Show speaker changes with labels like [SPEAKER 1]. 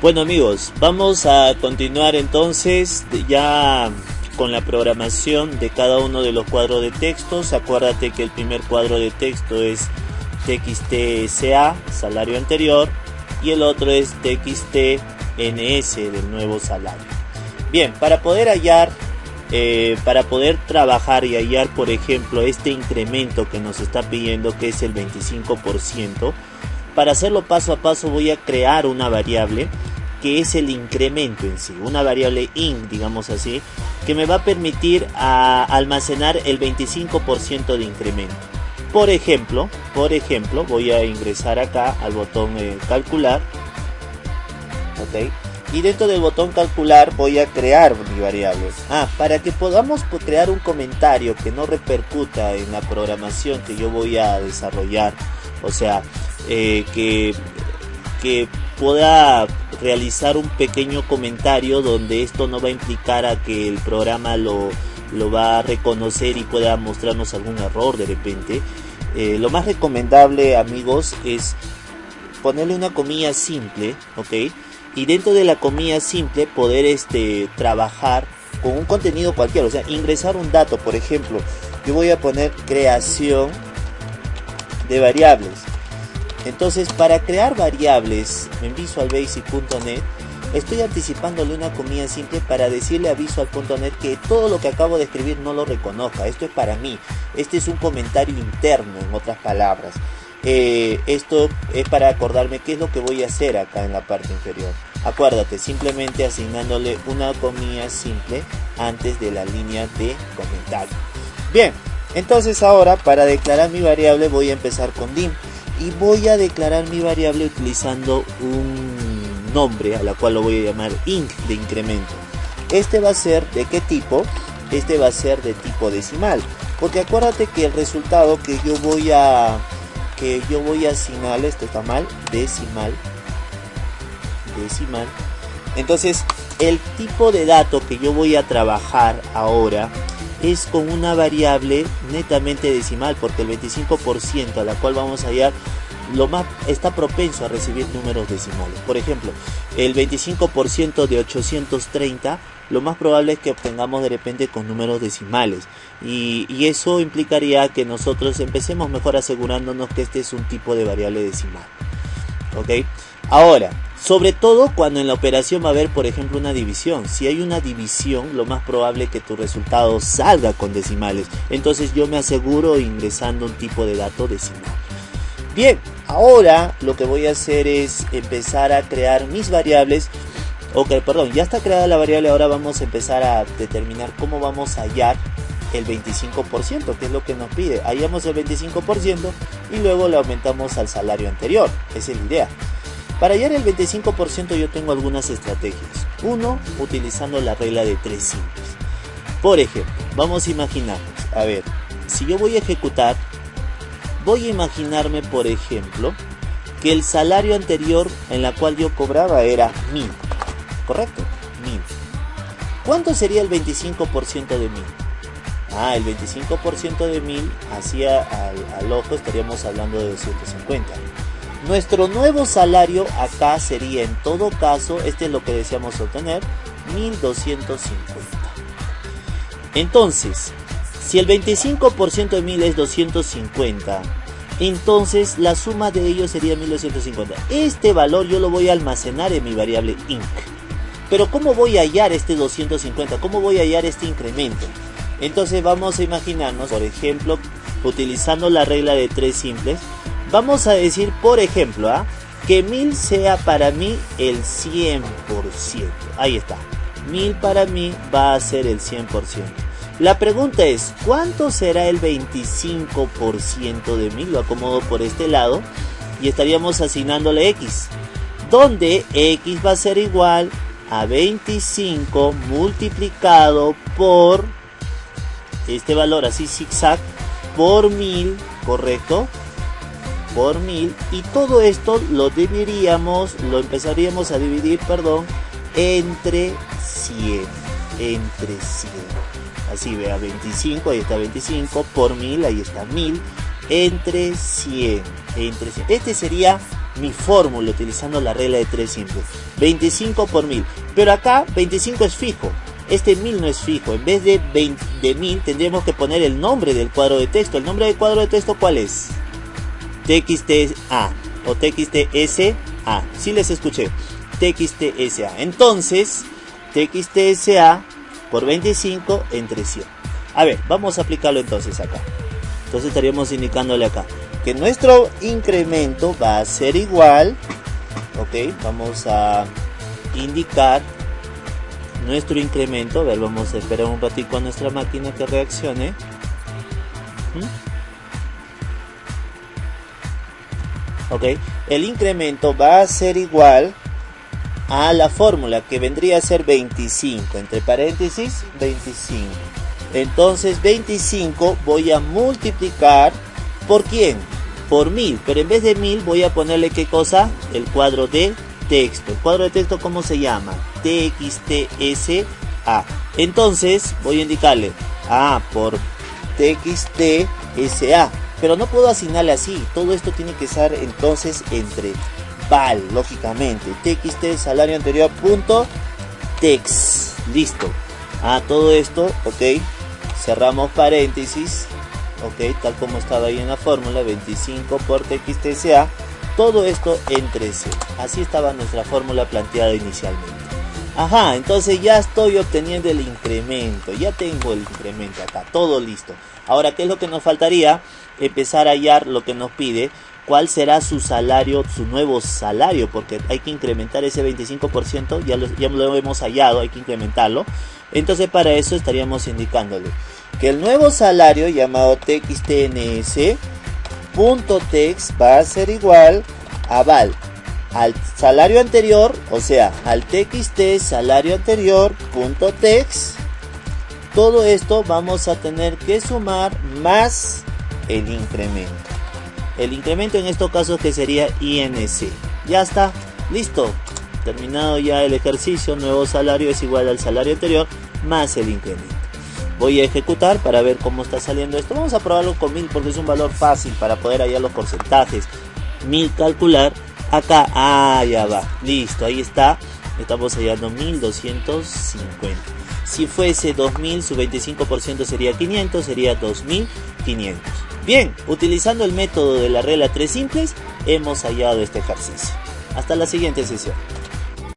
[SPEAKER 1] Bueno amigos, vamos a continuar entonces ya con la programación de cada uno de los cuadros de textos. Acuérdate que el primer cuadro de texto es TXTSA, salario anterior, y el otro es TXTNS, del nuevo salario. Bien, para poder hallar, para poder trabajar y hallar, por ejemplo, este incremento que nos está pidiendo, que es el 25%, para hacerlo paso a paso voy a crear una variable que es el incremento en sí, una variable int, digamos así, que me va a permitir almacenar el 25% de incremento. Por ejemplo, voy a ingresar acá al botón calcular, ¿ok? Y dentro del botón calcular voy a crear mi variable. Para que podamos crear un comentario que no repercuta en la programación que yo voy a desarrollar, o sea, que pueda realizar un pequeño comentario donde esto no va a implicar a que el programa lo va a reconocer y pueda mostrarnos algún error de repente. Lo más recomendable, amigos, es ponerle una comilla simple, ¿ok? Y dentro de la comilla simple poder trabajar con un contenido cualquiera, o sea, ingresar un dato. Por ejemplo, yo voy a poner creación de variables. Entonces, para crear variables en visualbasic.net, estoy anticipándole una comilla simple para decirle a visual.net que todo lo que acabo de escribir no lo reconozca. Esto es para mí. Este es un comentario interno, en otras palabras. Esto es para acordarme qué es lo que voy a hacer acá en la parte inferior. Acuérdate, simplemente asignándole una comilla simple antes de la línea de comentario. Bien, entonces ahora para declarar mi variable voy a empezar con dim. Y voy a declarar mi variable utilizando un nombre a la cual lo voy a llamar int de incremento. Este va a ser ¿de qué tipo? Este va a ser de tipo decimal, porque acuérdate que el resultado que yo voy a asignar, esto está mal, decimal. Entonces el tipo de dato que yo voy a trabajar ahora es con una variable netamente decimal, porque el 25% a la cual vamos a hallar está propenso a recibir números decimales. Por ejemplo, el 25% de 830, lo más probable es que obtengamos de repente con números decimales, y eso implicaría que nosotros empecemos mejor asegurándonos que este es un tipo de variable decimal, ¿ok? Ahora, sobre todo cuando en la operación va a haber, por ejemplo, una división. Si hay una división, lo más probable es que tu resultado salga con decimales. Entonces yo me aseguro ingresando un tipo de dato decimal. Bien, ahora lo que voy a hacer es empezar a crear mis variables. Ya está creada la variable. Ahora vamos a empezar a determinar cómo vamos a hallar el 25%, que es lo que nos pide. Hallamos el 25% y luego le aumentamos al salario anterior. Esa es la idea. Para hallar el 25% yo tengo algunas estrategias. Uno, utilizando la regla de 3 simples. Por ejemplo, vamos a imaginarnos, si yo voy a ejecutar, voy a imaginarme, por ejemplo, que el salario anterior en la cual yo cobraba era 1000, ¿correcto? 1000. ¿Cuánto sería el 25% de 1000? El 25% de 1000, hacia al ojo estaríamos hablando de 250. Nuestro nuevo salario acá sería, en todo caso, este es lo que deseamos obtener, 1250. Entonces, si el 25% de 1000 es 250, entonces la suma de ellos sería 1250. Este valor yo lo voy a almacenar en mi variable inc. Pero ¿cómo voy a hallar este 250? ¿Cómo voy a hallar este incremento? Entonces vamos a imaginarnos, por ejemplo, utilizando la regla de 3 simples, vamos a decir, por ejemplo, que 1000 sea para mí el 100%. Ahí está. 1000 para mí va a ser el 100%. La pregunta es, ¿cuánto será el 25% de 1000? Lo acomodo por este lado y estaríamos asignándole x, donde x va a ser igual a 25 multiplicado por este valor así zigzag por 1000, ¿correcto? Por 1000, y todo esto lo empezaríamos a dividir, entre 100, así vea, 25, ahí está 25, por 1000, ahí está 1000, entre 100, este sería mi fórmula utilizando la regla de 3 simples. 25 por 1000. Pero acá 25 es fijo. Este 1000 no es fijo. En vez de 1000 tendríamos que poner el nombre del cuadro de texto. ¿El nombre del cuadro de texto cuál es? TXTSA o TXTSA. Sí les escuché. TXTSA. Entonces, TXTSA por 25 entre 100. A ver, vamos a aplicarlo entonces acá. Entonces estaríamos indicándole acá que nuestro incremento va a ser igual. Ok, vamos a indicar nuestro incremento. A ver, vamos a esperar un ratito a nuestra máquina que reaccione. Ok, el incremento va a ser igual a la fórmula que vendría a ser 25, entre paréntesis 25. Entonces 25 voy a multiplicar ¿por quién? Por 1000, pero en vez de 1000 voy a ponerle ¿qué cosa? El cuadro de texto. ¿El cuadro de texto cómo se llama? TXTSA. Entonces voy a indicarle A por TXTSA, pero no puedo asignarle así. Todo esto tiene que ser entonces entre val, lógicamente. TXT salario anterior punto tex. Listo. Todo esto, ok. Cerramos paréntesis. Ok, tal como estaba ahí en la fórmula, 25 por TXTSA. Todo esto entre C. Así estaba nuestra fórmula planteada inicialmente. Ajá, entonces ya estoy obteniendo el incremento. Ya tengo el incremento acá. Todo listo. Ahora, ¿qué es lo que nos faltaría? Empezar a hallar lo que nos pide. ¿Cuál será su salario, su nuevo salario? Porque hay que incrementar ese 25%. Ya lo hemos hallado, hay que incrementarlo. Entonces para eso estaríamos indicándole que el nuevo salario llamado TXTNS.tex va a ser igual a val al salario anterior, o sea, al TXT salario anterior.tex. Todo esto vamos a tener que sumar más el incremento. El incremento en estos casos que sería INC. Ya está, listo. Terminado ya el ejercicio, nuevo salario es igual al salario anterior más el incremento. Voy a ejecutar para ver cómo está saliendo esto. Vamos a probarlo con 1000 porque es un valor fácil para poder hallar los porcentajes. 1000 calcular. Acá, ya va. Listo, ahí está. Estamos hallando 1250. Si fuese 2000, su 25% sería 500, sería 2500. Bien, utilizando el método de la regla 3 simples, hemos hallado este ejercicio. Hasta la siguiente sesión.